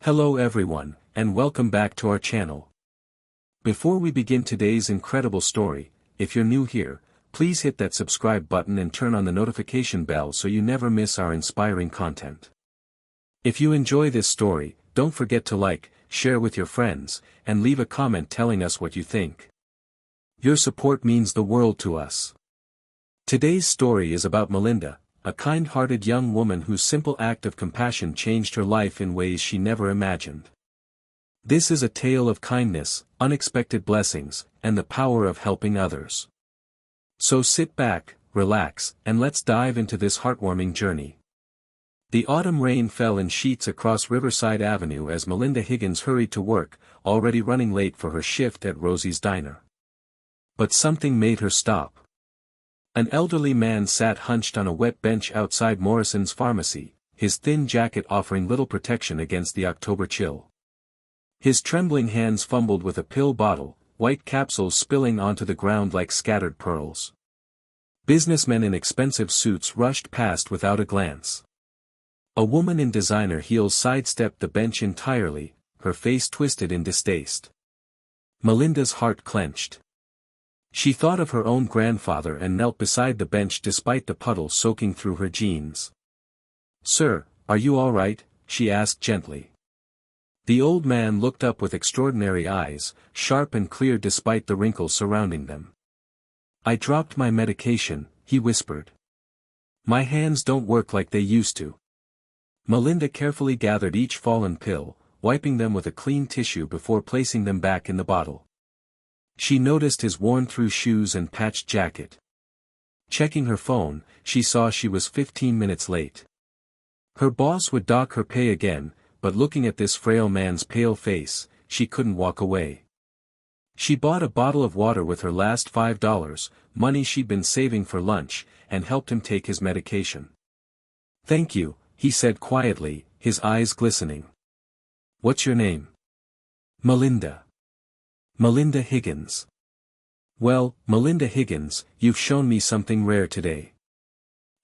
Hello everyone, and welcome back to our channel. Before we begin today's incredible story, if you're new here, please hit that subscribe button and turn on the notification bell so you never miss our inspiring content. If you enjoy this story, don't forget to like, share with your friends, and leave a comment telling us what you think. Your support means the world to us. Today's story is about Melinda, a kind-hearted young woman whose simple act of compassion changed her life in ways she never imagined. This is a tale of kindness, unexpected blessings, and the power of helping others. So sit back, relax, and let's dive into this heartwarming journey. The autumn rain fell in sheets across Riverside Avenue as Melinda Higgins hurried to work, already running late for her shift at Rosie's Diner. But something made her stop. An elderly man sat hunched on a wet bench outside Morrison's pharmacy, his thin jacket offering little protection against the October chill. His trembling hands fumbled with a pill bottle, white capsules spilling onto the ground like scattered pearls. Businessmen in expensive suits rushed past without a glance. A woman in designer heels sidestepped the bench entirely, her face twisted in distaste. Melinda's heart clenched. She thought of her own grandfather and knelt beside the bench despite the puddle soaking through her jeans. "Sir, are you all right?" she asked gently. The old man looked up with extraordinary eyes, sharp and clear despite the wrinkles surrounding them. "I dropped my medication," he whispered. "My hands don't work like they used to." Melinda carefully gathered each fallen pill, wiping them with a clean tissue before placing them back in the bottle. She noticed his worn-through shoes and patched jacket. Checking her phone, she saw she was 15 minutes late. Her boss would dock her pay again, but looking at this frail man's pale face, she couldn't walk away. She bought a bottle of water with her last $5, money she'd been saving for lunch, and helped him take his medication. "Thank you," he said quietly, his eyes glistening. "What's your name?" "Melinda." "Melinda Higgins." "Well, Melinda Higgins, you've shown me something rare today.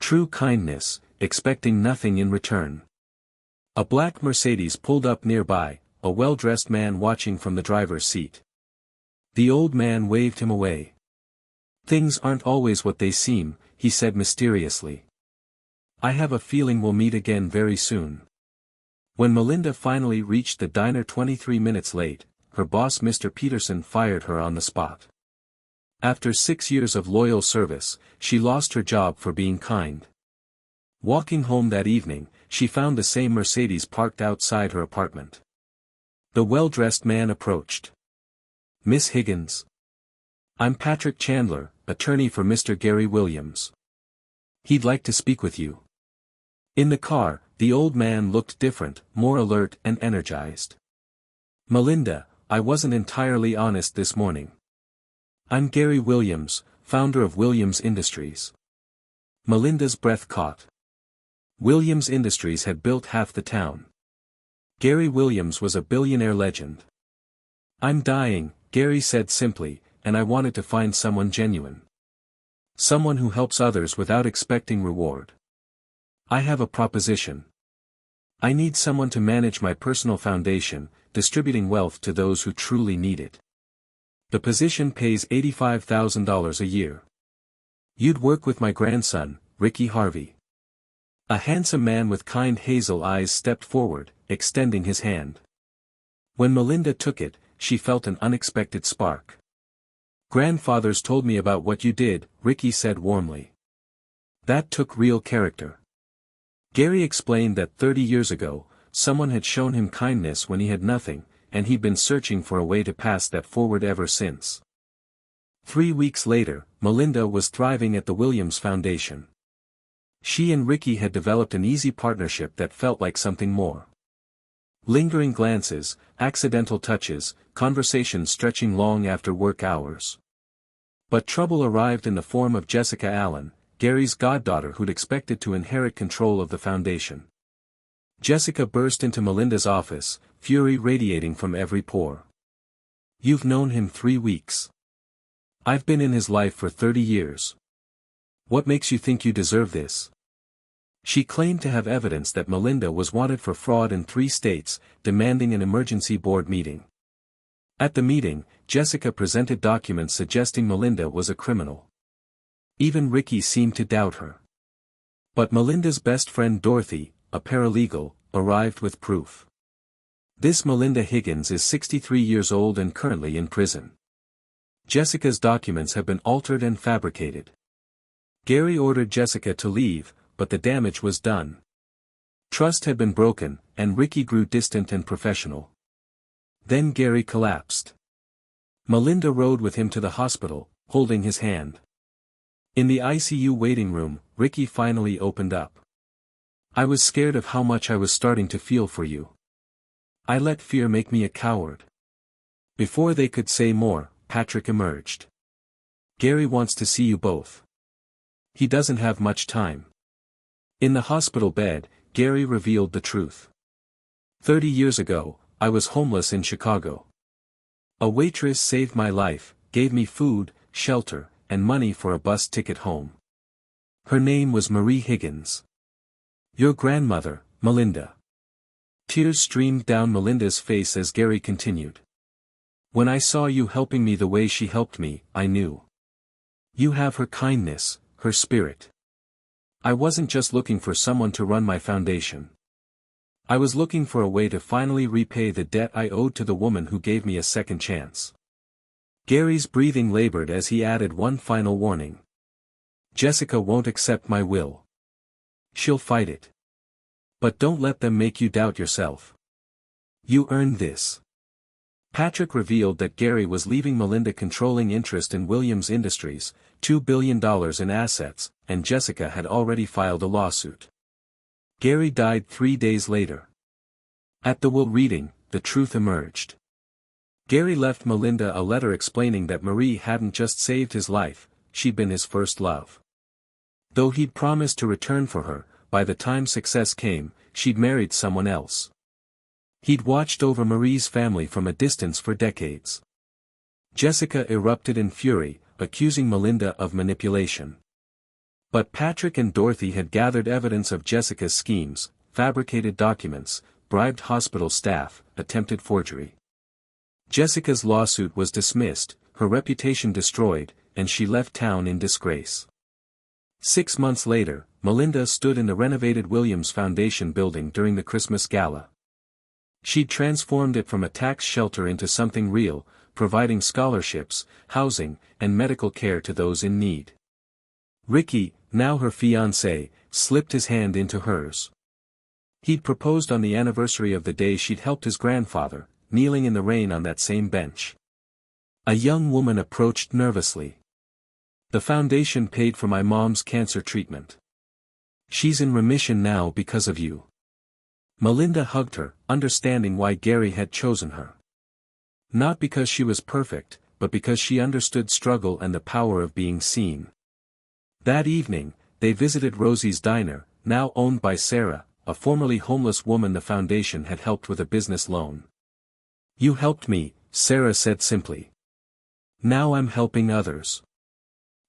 True kindness, expecting nothing in return." A black Mercedes pulled up nearby, a well-dressed man watching from the driver's seat. The old man waved him away. "Things aren't always what they seem," he said mysteriously. "I have a feeling we'll meet again very soon." When Melinda finally reached the diner 23 minutes late, her boss Mr. Peterson fired her on the spot. After 6 years of loyal service, she lost her job for being kind. Walking home that evening, she found the same Mercedes parked outside her apartment. The well-dressed man approached. "Miss Higgins? I'm Patrick Chandler, attorney for Mr. Gary Williams. He'd like to speak with you." In the car, the old man looked different, more alert and energized. "Melinda, I wasn't entirely honest this morning. I'm Gary Williams, founder of Williams Industries." Melinda's breath caught. Williams Industries had built half the town. Gary Williams was a billionaire legend. "I'm dying," Gary said simply, "and I wanted to find someone genuine. Someone who helps others without expecting reward. I have a proposition. I need someone to manage my personal foundation, distributing wealth to those who truly need it. The position pays $85,000 a year. You'd work with my grandson, Ricky Harvey." A handsome man with kind hazel eyes stepped forward, extending his hand. When Melinda took it, she felt an unexpected spark. "Grandfather's told me about what you did," Ricky said warmly. "That took real character." Gary explained that 30 years ago, someone had shown him kindness when he had nothing, and he'd been searching for a way to pass that forward ever since. 3 weeks later, Melinda was thriving at the Williams Foundation. She and Ricky had developed an easy partnership that felt like something more. Lingering glances, accidental touches, conversations stretching long after work hours. But trouble arrived in the form of Jessica Allen, Gary's goddaughter who'd expected to inherit control of the foundation. Jessica burst into Melinda's office, fury radiating from every pore. "You've known him 3 weeks. I've been in his life for 30 years. What makes you think you deserve this?" She claimed to have evidence that Melinda was wanted for fraud in 3 states, demanding an emergency board meeting. At the meeting, Jessica presented documents suggesting Melinda was a criminal. Even Ricky seemed to doubt her. But Melinda's best friend Dorothy, a paralegal, arrived with proof. This Melinda Higgins is 63 years old and currently in prison. Jessica's documents have been altered and fabricated. Gary ordered Jessica to leave, but the damage was done. Trust had been broken, and Ricky grew distant and professional. Then Gary collapsed. Melinda rode with him to the hospital, holding his hand. In the ICU waiting room, Ricky finally opened up. "I was scared of how much I was starting to feel for you. I let fear make me a coward." Before they could say more, Patrick emerged. "Gary wants to see you both. He doesn't have much time." In the hospital bed, Gary revealed the truth. 30 years ago, I was homeless in Chicago. A waitress saved my life, gave me food, shelter, and money for a bus ticket home. Her name was Marie Higgins. Your grandmother, Melinda. Tears streamed down Melinda's face as Gary continued. When I saw you helping me the way she helped me, I knew. You have her kindness, her spirit. I wasn't just looking for someone to run my foundation. I was looking for a way to finally repay the debt I owed to the woman who gave me a second chance. Gary's breathing labored as he added one final warning. Jessica won't accept my will. She'll fight it. But don't let them make you doubt yourself. You earned this. Patrick revealed that Gary was leaving Melinda controlling interest in Williams Industries, $2 billion in assets, and Jessica had already filed a lawsuit. Gary died 3 days later. At the will reading, the truth emerged. Gary left Melinda a letter explaining that Marie hadn't just saved his life, she'd been his first love. Though he'd promised to return for her, by the time success came, she'd married someone else. He'd watched over Marie's family from a distance for decades. Jessica erupted in fury, accusing Melinda of manipulation. But Patrick and Dorothy had gathered evidence of Jessica's schemes, fabricated documents, bribed hospital staff, attempted forgery. Jessica's lawsuit was dismissed, her reputation destroyed, and she left town in disgrace. 6 months later, Melinda stood in the renovated Williams Foundation building during the Christmas gala. She'd transformed it from a tax shelter into something real, providing scholarships, housing, and medical care to those in need. Ricky, now her fiancé, slipped his hand into hers. He'd proposed on the anniversary of the day she'd helped his grandfather, kneeling in the rain on that same bench. A young woman approached nervously. The foundation paid for my mom's cancer treatment. She's in remission now because of you. Melinda hugged her, understanding why Gary had chosen her. Not because she was perfect, but because she understood struggle and the power of being seen. That evening, they visited Rosie's Diner, now owned by Sarah, a formerly homeless woman the foundation had helped with a business loan. You helped me, Sarah said simply. Now I'm helping others.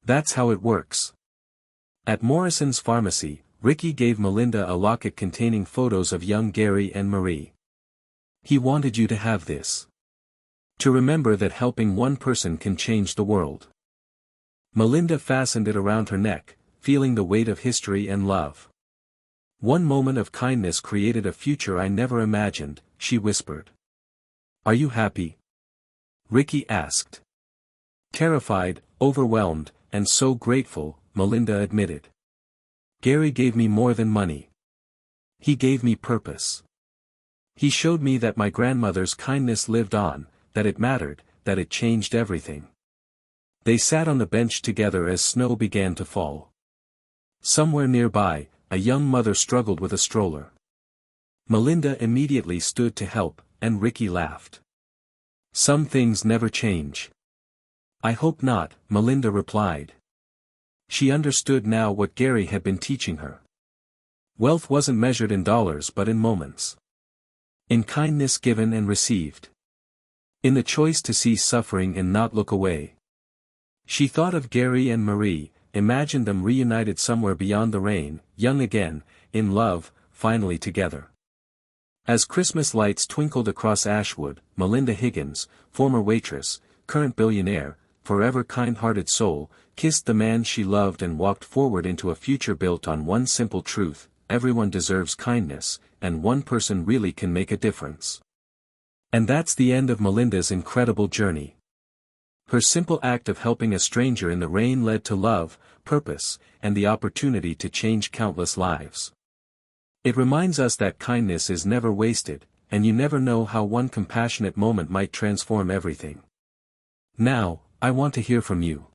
That's how it works. At Morrison's Pharmacy, Ricky gave Melinda a locket containing photos of young Gary and Marie. He wanted you to have this. To remember that helping one person can change the world. Melinda fastened it around her neck, feeling the weight of history and love. One moment of kindness created a future I never imagined, she whispered. Are you happy? Ricky asked. Terrified, overwhelmed, and so grateful, Melinda admitted. Gary gave me more than money. He gave me purpose. He showed me that my grandmother's kindness lived on, that it mattered, that it changed everything. They sat on the bench together as snow began to fall. Somewhere nearby, a young mother struggled with a stroller. Melinda immediately stood to help, and Ricky laughed. Some things never change. I hope not, Melinda replied. She understood now what Gary had been teaching her. Wealth wasn't measured in dollars but in moments. In kindness given and received. In the choice to see suffering and not look away. She thought of Gary and Marie, imagined them reunited somewhere beyond the rain, young again, in love, finally together. As Christmas lights twinkled across Ashwood, Melinda Higgins, former waitress, current billionaire, forever kind-hearted soul, kissed the man she loved and walked forward into a future built on one simple truth: everyone deserves kindness, and one person really can make a difference. And that's the end of Melinda's incredible journey. Her simple act of helping a stranger in the rain led to love, purpose, and the opportunity to change countless lives. It reminds us that kindness is never wasted, and you never know how one compassionate moment might transform everything. Now, I want to hear from you.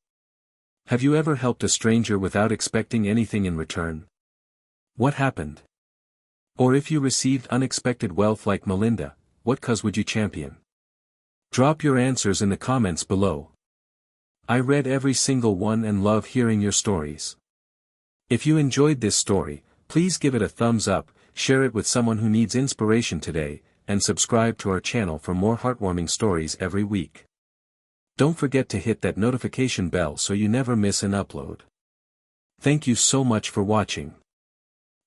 Have you ever helped a stranger without expecting anything in return? What happened? Or if you received unexpected wealth like Melinda, what cause would you champion? Drop your answers in the comments below. I read every single one and love hearing your stories. If you enjoyed this story, please give it a thumbs up, share it with someone who needs inspiration today, and subscribe to our channel for more heartwarming stories every week. Don't forget to hit that notification bell so you never miss an upload. Thank you so much for watching.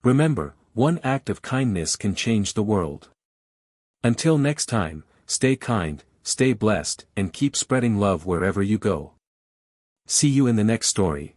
Remember, one act of kindness can change the world. Until next time, stay kind, stay blessed, and keep spreading love wherever you go. See you in the next story.